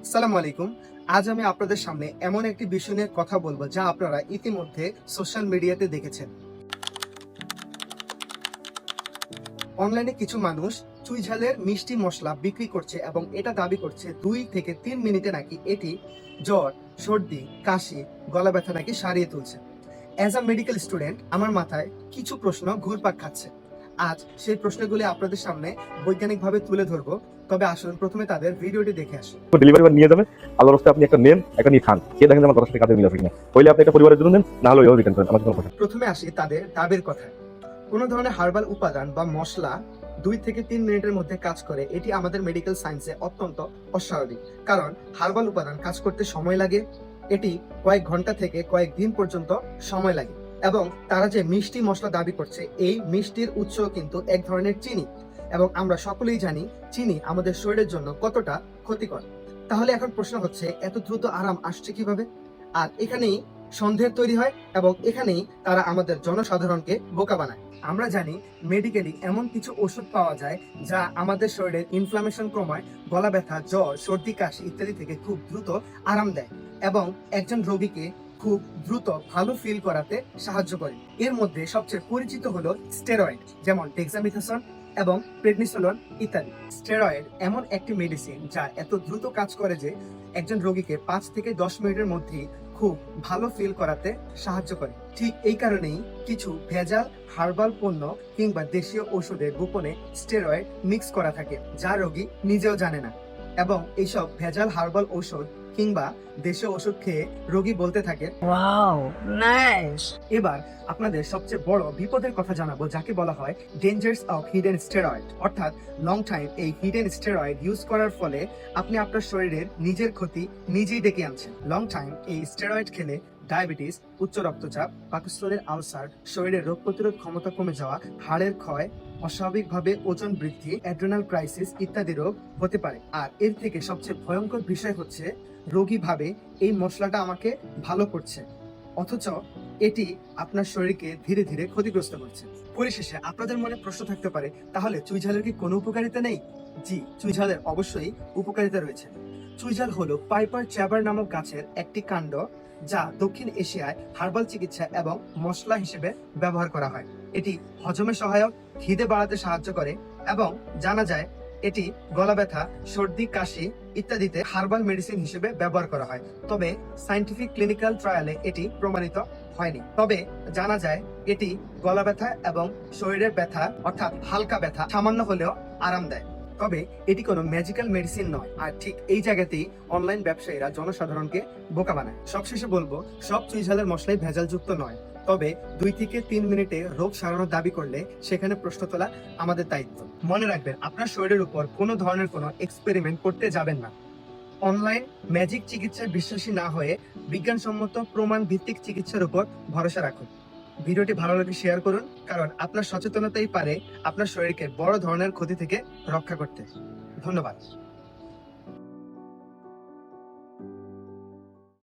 আসসালামু আলাইকুম। আজ আমি আপনাদের সামনে এমন একটি বিষয় নিয়ে কথা বলবো যা আপনারা ইতিমধ্যে সোশ্যাল মিডিয়াতে দেখেছেন। অনলাইনে কিছু মানুষ চুইঝালের মিষ্টি মশলা বিক্রি করছে এবং এটা দাবি করছে 2 থেকে 3 মিনিটে নাকি এটি জ্বর, সর্দি, কাশি, গলা ব্যথা নাকি সারিয়ে তুলছে। অ্যাজ আ মেডিকেল স্টুডেন্ট আমার মাথায় কিছু প্রশ্ন ঘুরপাক খাচ্ছে। আজ সেই প্রশ্নগুলি আপনাদের সামনে বৈজ্ঞানিকভাবে তুলে ধরবো। তবে আসুন প্রথমে তাদের ভিডিওটি দেখে আসুন। ডেলিভারি ম্যান নিয়ে যাবে, আল্লাহর রাস্তায় আপনি একটা নেন, একটা নিয়ে খান, খেয়ে দেখেন যে আমার কথার সাথে কাজে মিল আছে কিনা। হইলে আপনি একটা পরিবারের জন্য নেন, না হলে ওইভাবে রিটার্ন করেন, আমার কোনো কথা। প্রথমে আসি তাদের দাবির কথায়। কোনো ধরনের হার্বাল উপাদান বা মশলা 2 থেকে 3 মিনিটের মধ্যে কাজ করে, এটি আমাদের মেডিকেল সায়েন্সে অত্যন্ত অস্বাভাবিক। কারণ হার্বাল উপাদান কাজ করতে সময় লাগে, এটি কয়েক ঘন্টা থেকে কয়েক দিন পর্যন্ত সময় লাগে। এবং তারা যে মিষ্টি মশলা দাবি করছে, এই মিষ্টির উৎস কিন্তু এক ধরনের চিনি, এবং আমরা সকলেই জানি চিনি আমাদের শরীরের জন্য কতটা ক্ষতিকর। তাহলে এখন প্রশ্ন হচ্ছে, এত দ্রুত আরাম আসছে কিভাবে? আর এখানেই সন্দেহ তৈরি হয় এবং এখানেই তারা আমাদের জনসাধারণকে বোকা বানায়। আমরা জানি মেডিকেলি এমন কিছু ওষুধ পাওয়া যায় যা আমাদের শরীরের ইনফ্লামেশন কমায়, গলা ব্যথা, জ্বর, সর্দি, কাশি ইত্যাদি থেকে খুব দ্রুত আরাম দেয় এবং একজন রোগীকে খুব দ্রুত ভালো ফিল করাতে সাহায্য করে। এর মধ্যে সবচেয়ে পরিচিত হলো স্টেরয়েড, যেমন ডেক্সামিথাসন এবং প্রেডনিসোলন ইত্যাদি। স্টেরয়েড এমন একটি মেডিসিন যা এত দ্রুত কাজ করে যে একজন রোগীকে 5 থেকে 10 মিনিটের মধ্যেই খুব ভালো ফিল করাতে সাহায্য করে। ঠিক এই কারণেই কিছু ভেজাল হার্বাল পণ্য কিংবা দেশীয় ওষুধে গোপনে স্টেরয়েড মিক্স করা থাকে, যা রোগী নিজেও জানে না। এবং এইসব ভেজাল হার্বাল ঔষধ কিংবা দেশীয় ওষুধ খেয়ে রোগী বলতে থাকে, Wow, nice. এবার আপনাদের সবচেয়ে বড় বিপদের কথা জানাবো, যাকে বলা হয় ডেঞ্জার্স অফ হিডেন স্টেরয়েড। অর্থাৎ লং টাইম এই হিডেন স্টেরয়েড ইউজ করার ফলে আপনি আপনার শরীরের নিজের ক্ষতি নিজেই ডেকে আনছেন। লং টাইম এই স্টেরয়েড খেলে ডায়াবেটিস, উচ্চ রক্তচাপ, পাকস্থলীর আলসার, শরীরের রোগ প্রতিরোধ ক্ষমতা কমে যাওয়া, হাড়ের ক্ষয়, অস্বাভাবিকভাবে ওজন বৃদ্ধি, অ্যাড্রেনাল ক্রাইসিস ইত্যাদি রোগ হতে পারে। আর এর থেকে সবচেয়ে ভয়ঙ্কর বিষয় হচ্ছে, রোগী ভাবে এই মশলাটা আমাকে ভালো করছে, অথচ এটি আপনার শরীরকে ধীরে ধীরে ক্ষতিগ্রস্ত করছে। পরিশেষে আপনাদের মনে প্রশ্ন থাকতে পারে, তাহলে চুইঝালের কি কোনো উপকারিতা নেই? জি, চুইঝালের অবশ্যই উপকারিতা রয়েছে। চুইঝাল হলো পাইপার চ্যাবার নামক গাছের একটি কাণ্ড, যা দক্ষিণ এশিয়ায় হার্বাল চিকিৎসা এবং মশলা হিসেবে ব্যবহার করা হয়। এটি হজমে সহায়ক, খিদে বাড়াতে সাহায্য করে এবং জানা যায় এটি গলা ব্যথা, সর্দি, কাশি ইত্যাদিতে হার্বাল মেডিসিন হিসেবে ব্যবহার করা হয়। তবে সায়েন্টিফিক ক্লিনিক্যাল ট্রায়ালে এটি প্রমাণিত হয়নি। তবে জানা যায় এটি গলা ব্যথা এবং শরীরের ব্যথা অর্থাৎ হালকা ব্যথা সামান্য হলেও আরাম দেয়। তবে এটি কোনো ম্যাজিক্যাল মেডিসিন নয়। আর ঠিক এই জায়গাতেই অনলাইন ব্যবসায়ীরা জনসাধারণকে বোকা বানায়। সবশেষে বলবো, সব চুইঝালের মশলাই ভেজালযুক্ত নয়। তবে 2 থেকে 3 মিনিটে রোগ সারানোর দাবি করলে সেখানে প্রশ্ন তোলা আমাদের দায়িত্ব। মনে রাখবেন, আপনার শরীরের উপর কোনো ধরনের কোনো এক্সপেরিমেন্ট করতে যাবেন না। অনলাইন ম্যাজিক চিকিৎসায় বিশ্বাসী না হয়ে বিজ্ঞানসম্মত প্রমাণ ভিত্তিক চিকিৎসার উপর ভরসা রাখুন। ভিডিওটি ভালো লাগলে শেয়ার করুন, কারণ আপনার সচেতনতাই পারে আপনার শরীরকে বড় ধরনের ক্ষতি থেকে রক্ষা করতে। ধন্যবাদ।